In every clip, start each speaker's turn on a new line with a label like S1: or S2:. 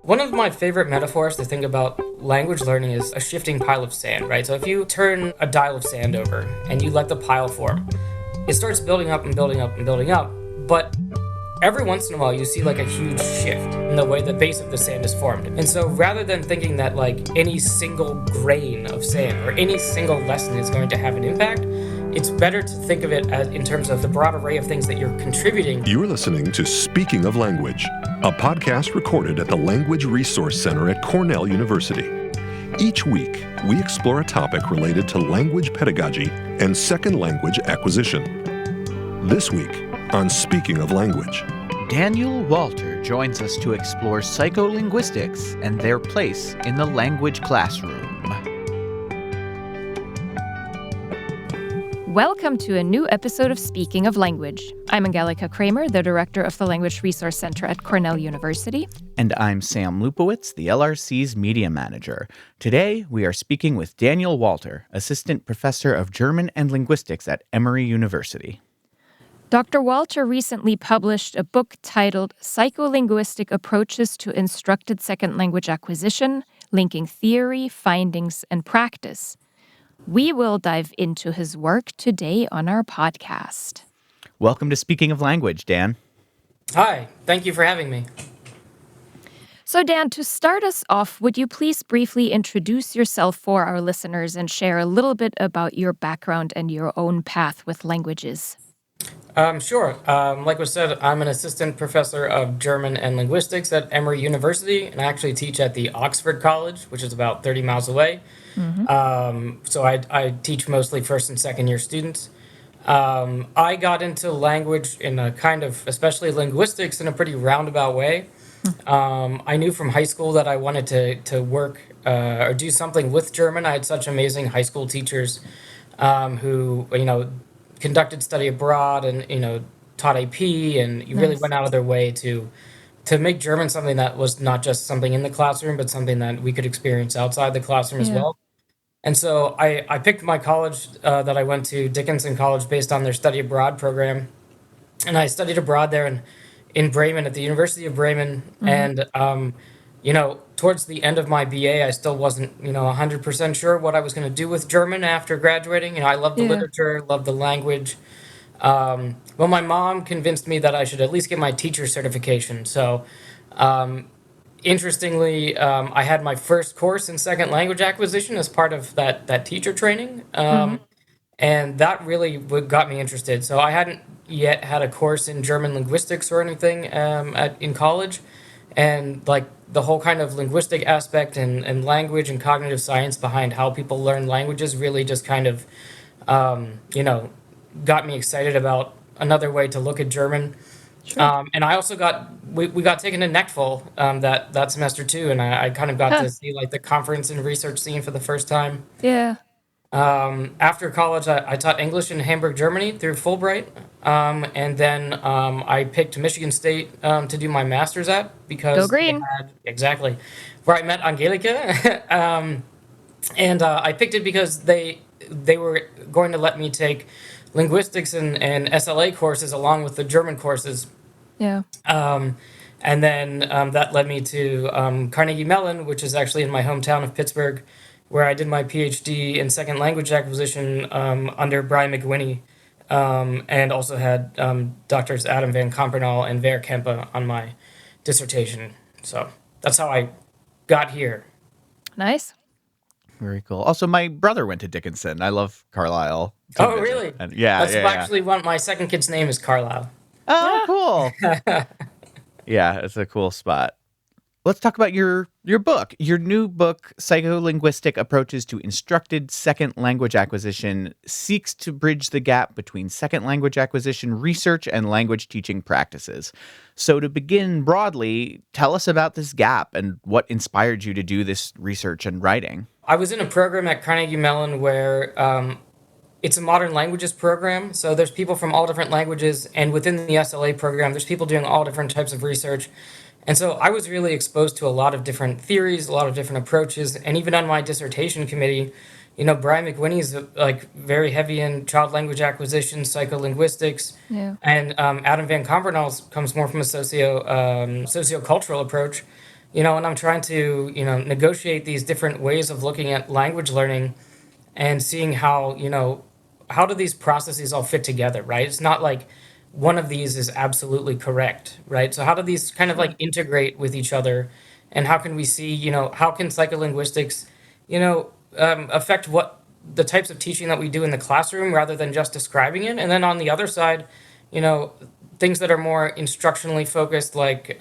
S1: One of my favorite metaphors to think about language learning is a shifting pile of sand, right? So if you turn a dial of sand over and you let the pile form, it starts building up and building up and building up. But every once in a while, you see like a huge shift in the way the base of the sand is formed. And so rather than thinking that like any single grain of sand or any single lesson is going to have an impact, it's better to think of it as in terms of the broad array of things that you're contributing.
S2: You're listening to Speaking of Language, a podcast recorded at the Language Resource Center at Cornell University. Each week, we explore a topic related to language pedagogy and second language acquisition. This week on Speaking of Language,
S3: Daniel Walter joins us to explore psycholinguistics and their place in the language classroom.
S4: Welcome to a new episode of Speaking of Language. I'm Angelica Kramer, the director of the Language Resource Center at Cornell University.
S3: And I'm Sam Lupowitz, the LRC's media manager. Today, we are speaking with Daniel Walter, assistant professor of German and linguistics at Emory University.
S4: Dr. Walter recently published a book titled Psycholinguistic Approaches to Instructed Second Language Acquisition, Linking Theory, Findings, and Practice. We will dive into his work today on our podcast.
S3: Welcome to Speaking of Language, Dan.
S1: Hi, thank you for having me.
S4: So Dan, to start us off, would you please briefly introduce yourself for our listeners and share a little bit about your background and your own path with languages?
S1: Sure. Like was said, I'm an assistant professor of German and linguistics at Emory University, and I actually teach at the Oxford College, which is about 30 miles away. So I teach mostly first and second year students. I got into language in a kind of, especially linguistics, in a pretty roundabout way. I knew from high school that I wanted to work or do something with German. I had such amazing high school teachers who, conducted study abroad and, taught AP, and you really went out of their way to make German something that was not just something in the classroom, but something that we could experience outside the classroom as well. And so I picked my college that I went to, Dickinson College, based on their study abroad program. And I studied abroad there in Bremen at the University of Bremen. And, towards the end of my BA, I still wasn't, 100% sure what I was going to do with German after graduating. I loved the literature, loved the language. Well, my mom convinced me that I should at least get my teacher certification. So, interestingly, I had my first course in second language acquisition as part of that teacher training. And that really got me interested. So I hadn't yet had a course in German linguistics or anything in college. And like the whole kind of linguistic aspect and language and cognitive science behind how people learn languages really just kind of, got me excited about another way to look at German. Sure. And I also we got taken to NECFL that semester too, and I kind of got to see like the conference and research scene for the first time.
S4: Yeah.
S1: After college, I taught English in Hamburg, Germany through Fulbright, and then I picked Michigan State to do my master's at because
S4: Go Green.
S1: Exactly, where I met Angelica, and I picked it because they were going to let me take linguistics and SLA courses along with the German courses.
S4: Yeah.
S1: And then that led me to Carnegie Mellon, which is actually in my hometown of Pittsburgh, where I did my PhD in second language acquisition under Brian McGuinney, and also had Doctors Adam van Kampernaal and Ver Kempe on my dissertation. So that's how I got here.
S4: Nice.
S3: Very cool. Also, my brother went to Dickinson. I love Carlisle.
S1: Oh, really?
S3: And
S1: that's actually my second kid's name is Carlisle.
S3: Oh, cool. Yeah, it's a cool spot. Let's talk about your book. Your new book, Psycholinguistic Approaches to Instructed Second Language Acquisition, seeks to bridge the gap between second language acquisition research and language teaching practices. So to begin broadly, tell us about this gap and what inspired you to do this research and writing.
S1: I was in a program at Carnegie Mellon where it's a modern languages program. So there's people from all different languages, and within the SLA program, there's people doing all different types of research. And so I was really exposed to a lot of different theories, a lot of different approaches, and even on my dissertation committee, Brian McGuinney is like very heavy in child language acquisition, psycholinguistics, and Adam van Kampernaal comes more from a sociocultural approach. and I'm trying to, negotiate these different ways of looking at language learning and seeing how, how do these processes all fit together, right? It's not like one of these is absolutely correct, right? So how do these kind of like
S4: Sure.
S1: integrate with each other, and how can we see, how can psycholinguistics, affect what the types of teaching that we do in the classroom rather than just describing it? And then on the other side, you know, things that are more instructionally focused, like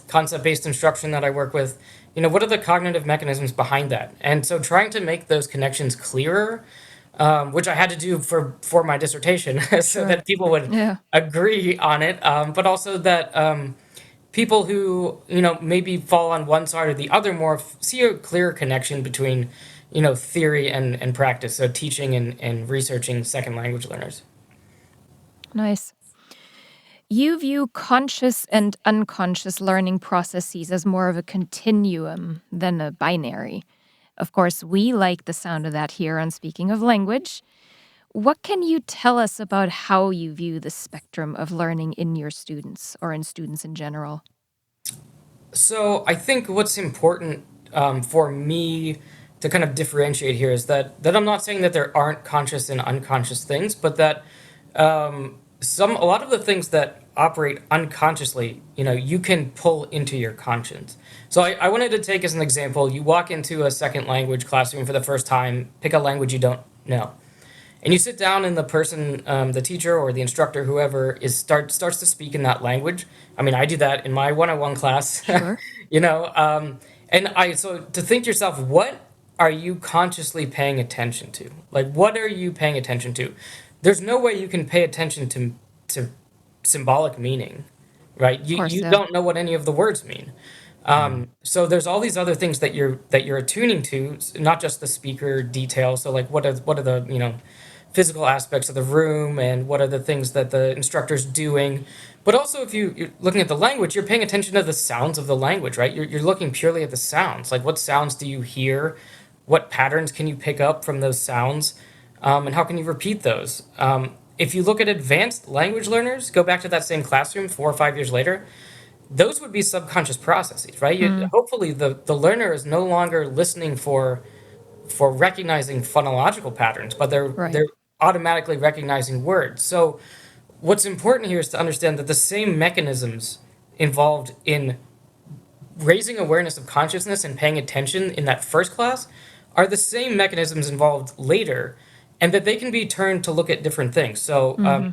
S1: concept-based instruction that I work with, what are the cognitive mechanisms behind that? And so trying to make those connections clearer, which I had to do for my dissertation, so
S4: Sure.
S1: that people would
S4: Yeah.
S1: agree on it, but also that people who maybe fall on one side or the other more see a clear connection between theory and practice. So teaching and researching second language learners.
S4: Nice. You view conscious and unconscious learning processes as more of a continuum than a binary. Of course, we like the sound of that here on Speaking of Language. What can you tell us about how you view the spectrum of learning in your students or in students in general?
S1: So I think what's important for me to kind of differentiate here is that I'm not saying that there aren't conscious and unconscious things, but that a lot of the things that operate unconsciously, you can pull into your conscience. So I wanted to take as an example, you walk into a second language classroom for the first time, pick a language you don't know. And you sit down and the person, the teacher or the instructor, whoever starts to speak in that language. I mean, I do that in my 101 class,
S4: Sure.
S1: you know. So to think to yourself, what are you consciously paying attention to? Like, what are you paying attention to? There's no way you can pay attention to symbolic meaning, right?
S4: Of
S1: You
S4: course,
S1: you
S4: yeah.
S1: don't know what any of the words mean. So there's all these other things that you're attuning to, not just the speaker detail. So like, what are the physical aspects of the room, and what are the things that the instructor's doing. But also, if you're looking at the language, you're paying attention to the sounds of the language, right? You're looking purely at the sounds. Like, what sounds do you hear? What patterns can you pick up from those sounds? And how can you repeat those? If you look at advanced language learners, go back to that same classroom 4 or 5 years later, those would be subconscious processes, right?
S4: Mm,
S1: Hopefully, the learner is no longer listening for recognizing phonological patterns, but they're
S4: right.
S1: they're automatically recognizing words. So what's important here is to understand that the same mechanisms involved in raising awareness of consciousness and paying attention in that first class are the same mechanisms involved later, and that they can be turned to look at different things. So
S4: Hmm.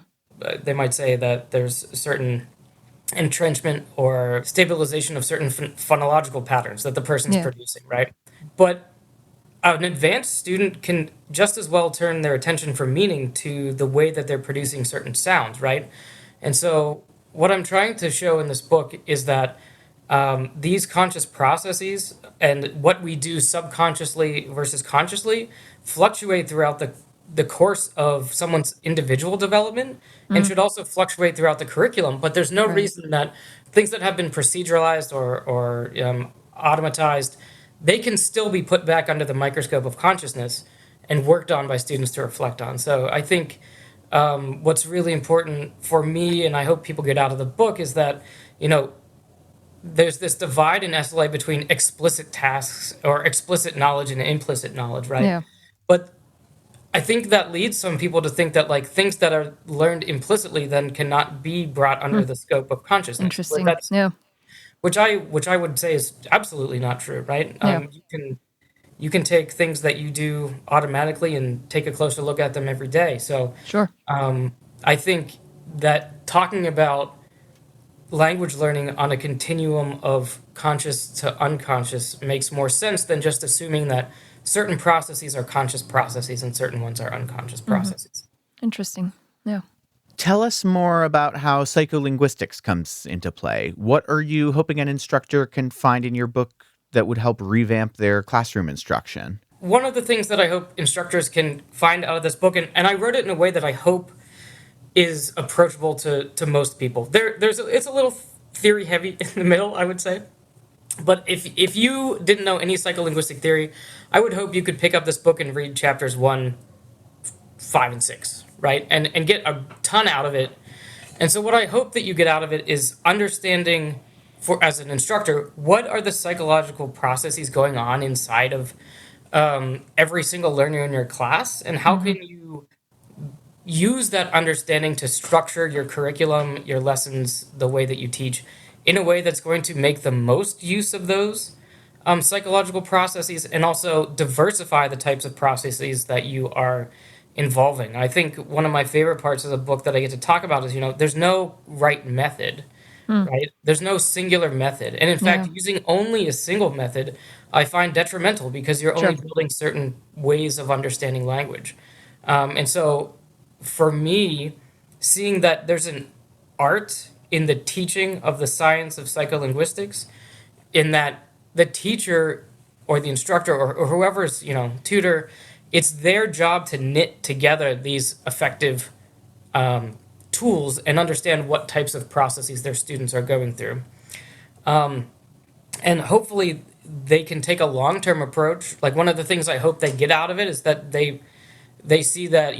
S1: they might say that there's certain entrenchment or stabilization of certain phonological patterns that the person's
S4: Yeah.
S1: producing, right? But an advanced student can just as well turn their attention from meaning to the way that they're producing certain sounds, right? And so, what I'm trying to show in this book is that these conscious processes and what we do subconsciously versus consciously fluctuate throughout the course of someone's individual development, and
S4: Mm,
S1: should also fluctuate throughout the curriculum. But there's no
S4: right.
S1: reason that things that have been proceduralized or automatized, they can still be put back under the microscope of consciousness and worked on by students to reflect on. So I think what's really important for me, and I hope people get out of the book, is that you know there's this divide in SLA between explicit tasks or explicit knowledge and implicit knowledge, right?
S4: Yeah.
S1: But I think that leads some people to think that like things that are learned implicitly then cannot be brought
S4: Hmm.
S1: under the scope of consciousness. But
S4: Interesting.
S1: that's
S4: Yeah.
S1: which I would say is absolutely not true, right?
S4: Yeah.
S1: You can take things that you do automatically and take a closer look at them every day. So
S4: Sure.
S1: I think that talking about language learning on a continuum of conscious to unconscious makes more sense than just assuming that certain processes are conscious processes and certain ones are unconscious
S4: Hmm.
S1: processes.
S4: Interesting. Yeah.
S3: Tell us more about how psycholinguistics comes into play. What are you hoping an instructor can find in your book that would help revamp their classroom instruction?
S1: One of the things that I hope instructors can find out of this book, and I wrote it in a way that I hope is approachable to most people. It's a little theory heavy in the middle, I would say. But if you didn't know any psycholinguistic theory, I would hope you could pick up this book and read chapters 1, 5, and 6, right? And get a ton out of it. And so what I hope that you get out of it is understanding for as an instructor, what are the psychological processes going on inside of every single learner in your class, and how
S4: Mm-hmm.
S1: can you use that understanding to structure your curriculum, your lessons, the way that you teach, in a way that's going to make the most use of those psychological processes, and also diversify the types of processes that you are involving. I think one of my favorite parts of the book that I get to talk about is, there's no right method,
S4: Mm.
S1: right? There's no singular method. And in fact,
S4: Yeah,
S1: using only a single method, I find detrimental because you're only
S4: sure.
S1: building certain ways of understanding language. And so for me, seeing that there's an art in the teaching of the science of psycholinguistics, in that the teacher or the instructor or whoever's, tutor, it's their job to knit together these effective tools and understand what types of processes their students are going through. And hopefully they can take a long-term approach. Like, one of the things I hope they get out of it is that they see that,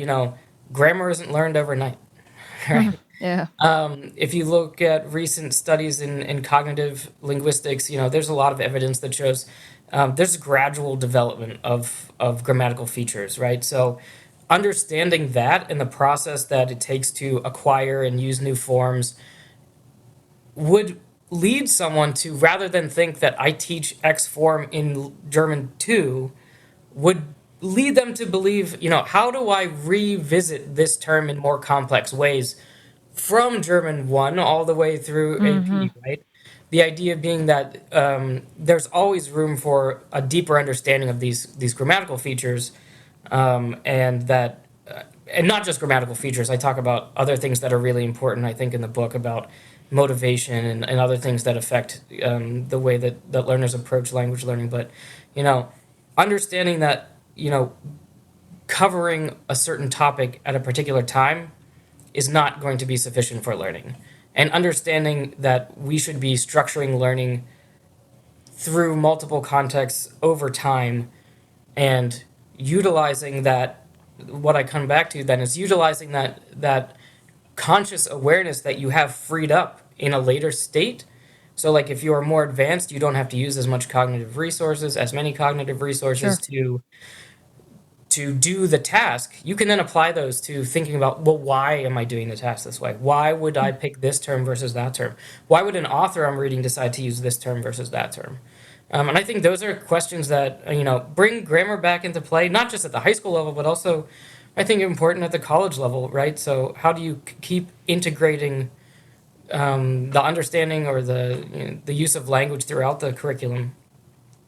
S1: grammar isn't learned overnight. Right?
S4: Yeah.
S1: If you look at recent studies in cognitive linguistics, there's a lot of evidence that shows there's gradual development of grammatical features, right? So understanding that and the process that it takes to acquire and use new forms would lead someone to, rather than think that I teach X form in German 2, would lead them to believe, how do I revisit this term in more complex ways from German 1 all the way through
S4: Mm-hmm.
S1: AP, right? The idea being that there's always room for a deeper understanding of these grammatical features, and that, and not just grammatical features. I talk about other things that are really important, I think, in the book, about motivation and other things that affect the way that learners approach language learning. But, understanding that, covering a certain topic at a particular time is not going to be sufficient for learning. And understanding that we should be structuring learning through multiple contexts over time, and utilizing that, what I come back to then is utilizing that conscious awareness that you have freed up in a later state. So, like, if you are more advanced, you don't have to use as many cognitive resources
S4: Sure.
S1: to do the task. You can then apply those to thinking about, well, why am I doing the task this way? Why would I pick this term versus that term? Why would an author I'm reading decide to use this term versus that term? And I think those are questions that, bring grammar back into play, not just at the high school level, but also, I think, important at the college level, right? So how do you keep integrating the understanding or the use of language throughout the curriculum,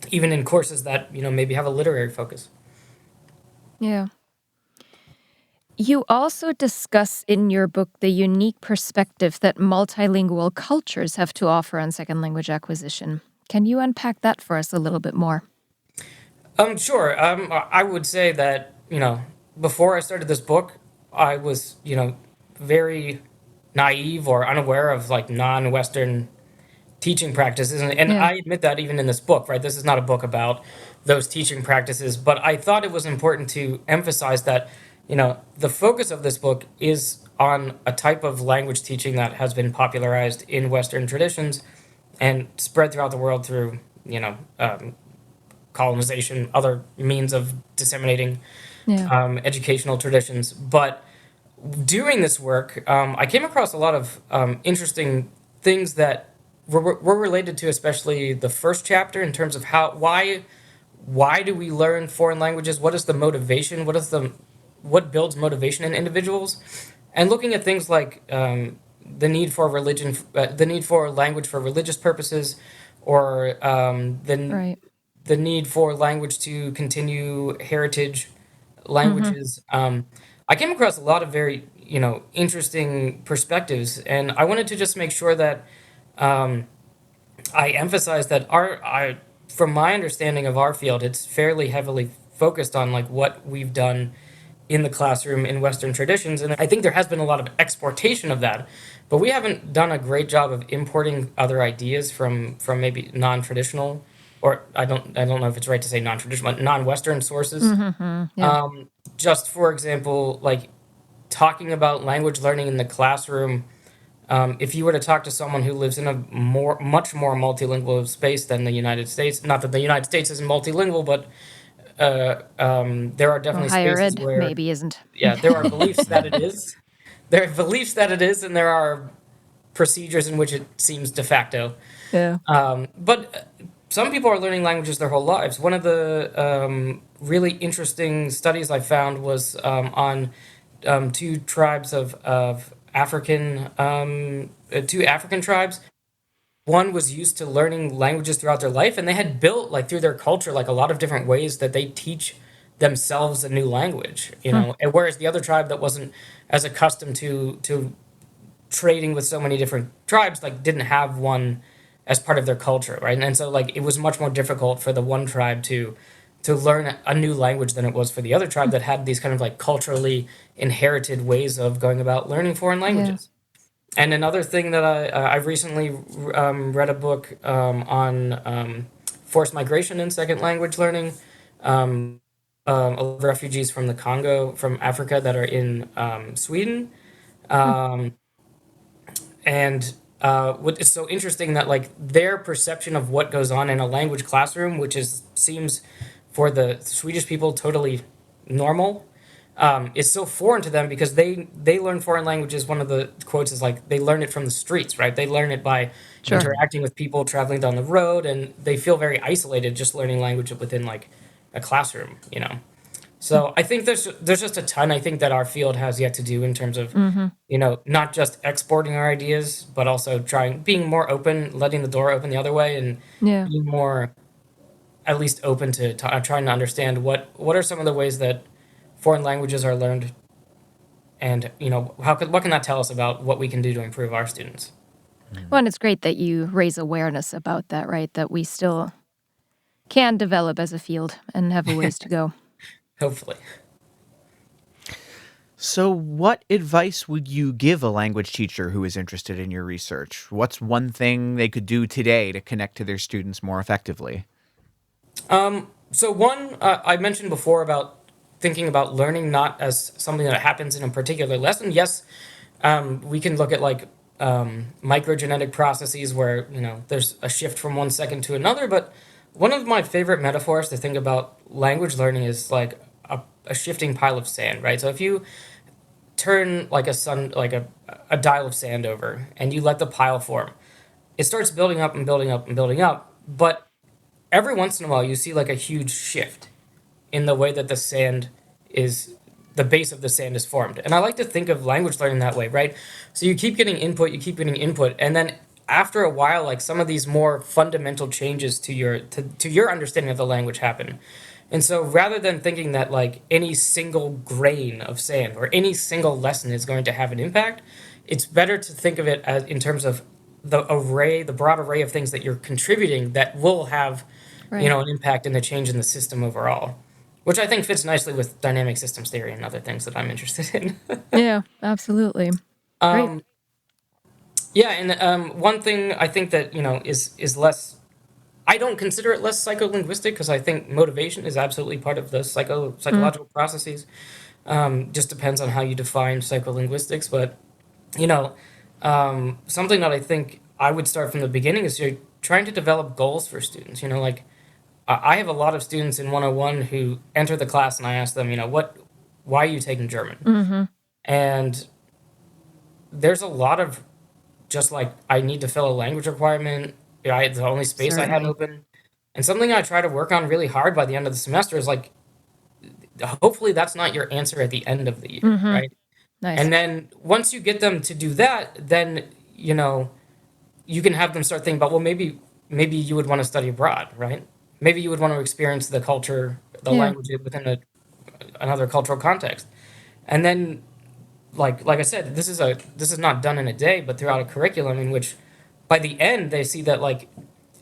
S1: even in courses that, maybe have a literary focus?
S4: Yeah. You also discuss in your book the unique perspective that multilingual cultures have to offer on second language acquisition. Can you unpack that for us a little bit more?
S1: Sure. I would say that, before I started this book, I was, very naive or unaware of, like, non-Western teaching practices. And
S4: Yeah.
S1: I admit that even in this book, right? This is not a book about those teaching practices, but I thought it was important to emphasize that, the focus of this book is on a type of language teaching that has been popularized in Western traditions and spread throughout the world through, colonization, other means of disseminating
S4: Yeah.
S1: educational traditions. But doing this work, I came across a lot of interesting things that were related to, especially the first chapter, in terms of why do we learn foreign languages? What is the motivation? What builds motivation in individuals? And looking at things like the need for religion, the need for language for religious purposes, or
S4: Right.
S1: the need for language to continue heritage
S4: Mm-hmm.
S1: languages. I came across a lot of very, interesting perspectives, and I wanted to just make sure that I emphasize that from my understanding of our field, it's fairly heavily focused on, like, what we've done in the classroom in Western traditions, and I think there has been a lot of exportation of that, but we haven't done a great job of importing other ideas from maybe non-traditional, or I don't know if it's right to say non-traditional, but non-Western sources.
S4: Mm-hmm. Yeah.
S1: Just for example, like, talking about language learning in the classroom, if you were to talk to someone who lives in a much more multilingual space than the United States, not that the United States isn't multilingual, but there are
S4: Well,
S1: definitely
S4: higher
S1: spaces
S4: ed
S1: where,
S4: maybe isn't.
S1: yeah, there are beliefs that it is. There are beliefs that it is, and there are procedures in which it seems de facto.
S4: Yeah.
S1: But some people are learning languages their whole lives. One of the really interesting studies I found was on two tribes of African, two African tribes. One was used to learning languages throughout their life, and they had built, like, through their culture, like a lot of different ways that they teach themselves a new language, you know. And whereas the other tribe that wasn't as accustomed to trading with so many different tribes, like, didn't have one as part of their culture, right? And so, like, it was much more difficult for the one tribe to learn a new language than it was for the other tribe that had these kind of like culturally inherited ways of going about learning foreign languages. And another thing that I've recently read a book on forced migration in second language learning. A lot of refugees from the Congo, from Africa, that are in Sweden. And what is so interesting that, like, their perception of what goes on in a language classroom, which seems for the Swedish people totally normal, is so foreign to them because they learn foreign languages. One of the quotes is like they learn it from the streets, right? They learn it by interacting with people traveling down the road, and they feel very isolated just learning language within like a classroom, you know. So I think there's just a ton I think that our field has yet to do in terms of you know, not just exporting our ideas, but also being more open, letting the door open the other way, and
S4: Yeah.
S1: being more at least open to trying to understand what are some of the ways that foreign languages are learned, and you know what can that tell us about what we can do to improve our students.
S4: Well, and it's great that you raise awareness about that, right? That we still can develop as a field and have a ways to go.
S1: Hopefully.
S3: So, what advice would you give a language teacher who is interested in your research? What's one thing they could do today to connect to their students more effectively?
S1: So one, I mentioned before about thinking about learning not as something that happens in a particular lesson. Yes, we can look at like microgenetic processes where, you know, there's a shift from one second to another. But one of my favorite metaphors to think about language learning is like a shifting pile of sand, right? So if you turn like a dial of sand over and you let the pile form, it starts building up and building up and building up. But every once in a while, you see like a huge shift in the way that the base of the sand is formed. And I like to think of language learning that way, right? So you keep getting input, and then after a while, like some of these more fundamental changes to your understanding of the language happen. And so rather than thinking that like any single grain of sand or any single lesson is going to have an impact, it's better to think of it as in terms of the broad array of things that you're contributing that will have, you know, an impact in the change in the system overall, which I think fits nicely with dynamic systems theory and other things that I'm interested in.
S4: Yeah, absolutely. Great.
S1: Yeah, and one thing I think that, you know, is less. I don't consider it less psycholinguistic because I think motivation is absolutely part of the psychological processes. Just depends on how you define psycholinguistics, but you know, something that I think I would start from the beginning is you're trying to develop goals for students. You know, like I have a lot of students in 101 who enter the class and I ask them, you know, why are you taking German? And there's a lot of just like, I need to fill a language requirement. It's the only space I had open. And something I try to work on really hard by the end of the semester is like, hopefully that's not your answer at the end of the year, right?
S4: Nice.
S1: And then once you get them to do that, then, you know, you can have them start thinking about, well, maybe you would want to study abroad, right? Maybe you would want to experience the culture, the language within another cultural context. And then, like I said, this is not done in a day, but throughout a curriculum in which, by the end, they see that like,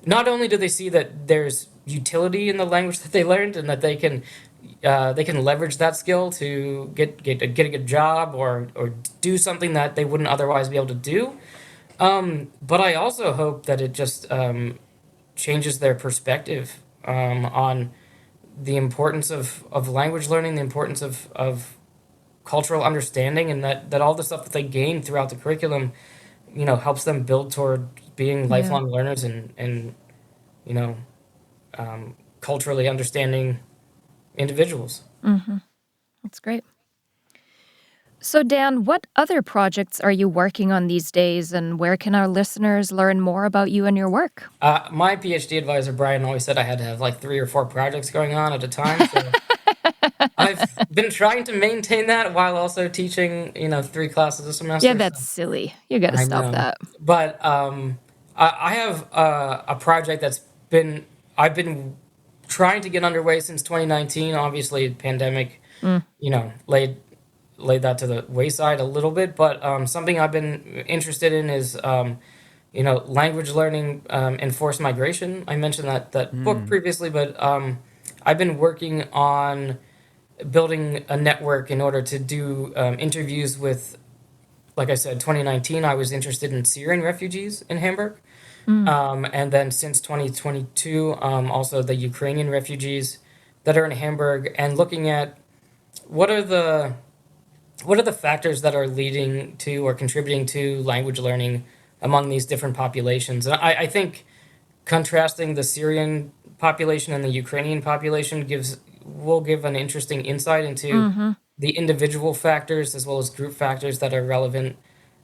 S1: not only do they see that there's utility in the language that they learned, and that they can leverage that skill to get a good job or do something that they wouldn't otherwise be able to do. But I also hope that it just changes their perspective on the importance of language learning, the importance of cultural understanding, and that all the stuff that they gain throughout the curriculum helps them build toward being lifelong learners and you know, culturally understanding individuals.
S4: That's great. So, Dan, what other projects are you working on these days, and where can our listeners learn more about you and your work?
S1: My PhD advisor, Brian, always said I had to have like 3 or 4 projects going on at a time. So I've been trying to maintain that while also teaching, 3 classes a semester.
S4: Yeah, that's silly. You got to
S1: I
S4: stop
S1: know.
S4: that.
S1: But I have a project I've been trying to get underway since 2019. Obviously, pandemic, laid that to the wayside a little bit. But something I've been interested in is language learning and forced migration. I mentioned that book previously, but I've been working on building a network in order to do interviews with, like I said, 2019, I was interested in Syrian refugees in Hamburg. And then since 2022, also the Ukrainian refugees that are in Hamburg, and looking at what are the factors that are leading to or contributing to language learning among these different populations. And I think contrasting the Syrian population and the Ukrainian population will give an interesting insight into the individual factors as well as group factors that are relevant.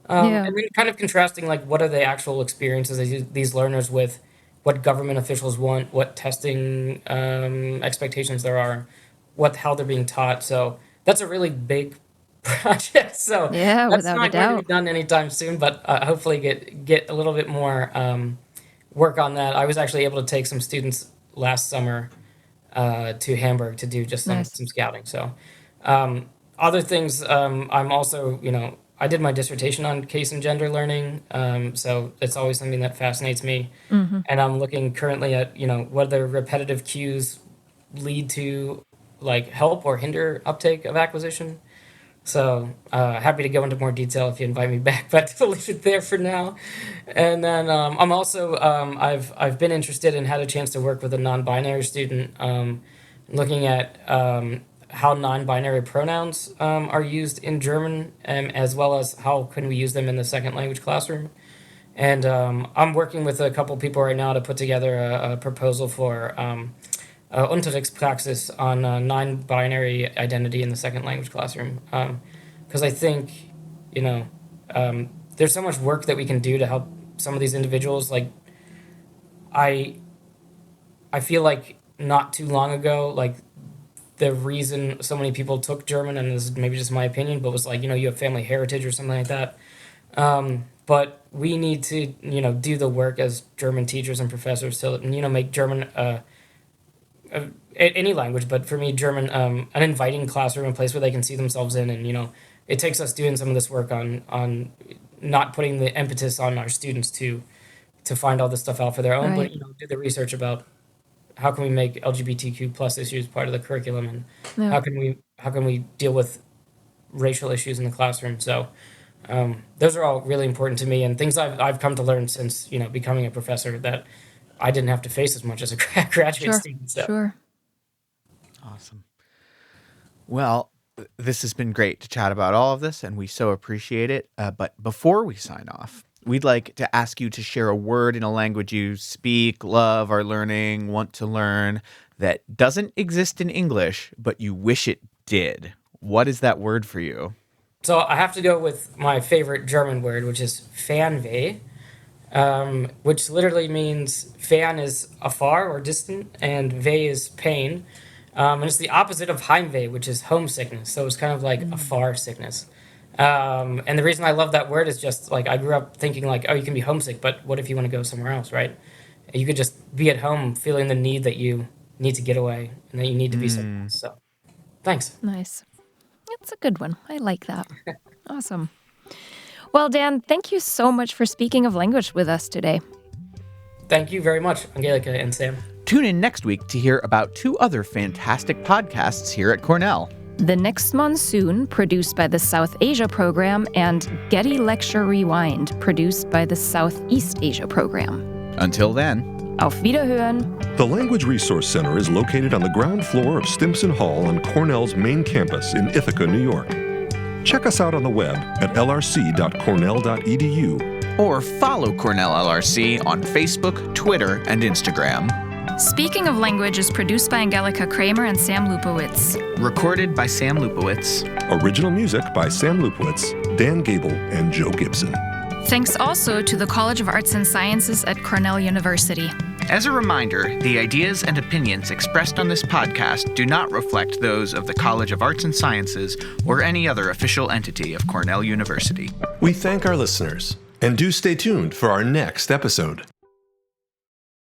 S1: And then kind of contrasting, like, what are the actual experiences of these learners with what government officials want, what testing expectations there are, how they're being taught. So that's a really big project. So
S4: Yeah,
S1: that's
S4: without a
S1: not going to
S4: doubt.
S1: be done anytime soon, but hopefully get a little bit more work on that. I was actually able to take some students last summer to Hamburg to do just some
S4: Nice.
S1: scouting. So other things, I'm also, I did my dissertation on case and gender learning. So it's always something that fascinates me. And I'm looking currently at, whether repetitive cues lead to like help or hinder uptake of acquisition. So happy to go into more detail if you invite me back, but I'll leave it there for now. And then I'm also I've been interested and had a chance to work with a non-binary student, looking at how non-binary pronouns are used in German, as well as how can we use them in the second language classroom. And I'm working with a couple people right now to put together a proposal for Unterrichtspraxis on non-binary identity in the second language classroom. Because I think, there's so much work that we can do to help some of these individuals. Like, I feel like not too long ago, like, the reason so many people took German, and this is maybe just my opinion, but was like, you have family heritage or something like that. But we need to, do the work as German teachers and professors to, make German any language, but for me, German, an inviting classroom, a place where they can see themselves in. And, it takes us doing some of this work on not putting the impetus on our students to find all this stuff out for their own,
S4: Right.
S1: but, do the research about how can we make LGBTQ plus issues part of the curriculum, and
S4: Yeah.
S1: how can we deal with racial issues in the classroom. So those are all really important to me, and things I've come to learn since, becoming a professor that I didn't have to face as much as a graduate
S4: Sure.
S1: student. So.
S4: Sure.
S3: Awesome. Well, this has been great to chat about all of this, and we so appreciate it. But before we sign off, we'd like to ask you to share a word in a language you speak, love, are learning, want to learn, that doesn't exist in English, but you wish it did. What is that word for you?
S1: So I have to go with my favorite German word, which is Fernweh, which literally means fan is afar or distant, and weh is pain. And it's the opposite of Heimweh, which is homesickness. So it's kind of like a far sickness. And the reason I love that word is just like I grew up thinking like, oh, you can be homesick, but what if you want to go somewhere else, right? You could just be at home feeling the need that you need to get away and that you need to be somewhere else. So thanks.
S4: Nice. That's a good one. I like that. Awesome. Well, Dan, thank you so much for speaking of language with us today.
S1: Thank you very much, Angelica and Sam.
S3: Tune in next week to hear about 2 other fantastic podcasts here at Cornell.
S4: The Next Monsoon, produced by the South Asia Program, and Getty Lecture Rewind, produced by the Southeast Asia Program.
S3: Until then,
S4: Auf Wiederhören!
S2: The Language Resource Center is located on the ground floor of Stimson Hall on Cornell's main campus in Ithaca, New York. Check us out on the web at lrc.cornell.edu
S3: Or follow Cornell LRC on Facebook, Twitter, and Instagram.
S4: Speaking of Language is produced by Angelica Kramer and Sam Lupowitz.
S3: Recorded by Sam Lupowitz.
S2: Original music by Sam Lupowitz, Dan Gable, and Joe Gibson.
S4: Thanks also to the College of Arts and Sciences at Cornell University.
S3: As a reminder, the ideas and opinions expressed on this podcast do not reflect those of the College of Arts and Sciences or any other official entity of Cornell University.
S2: We thank our listeners, and do stay tuned for our next episode.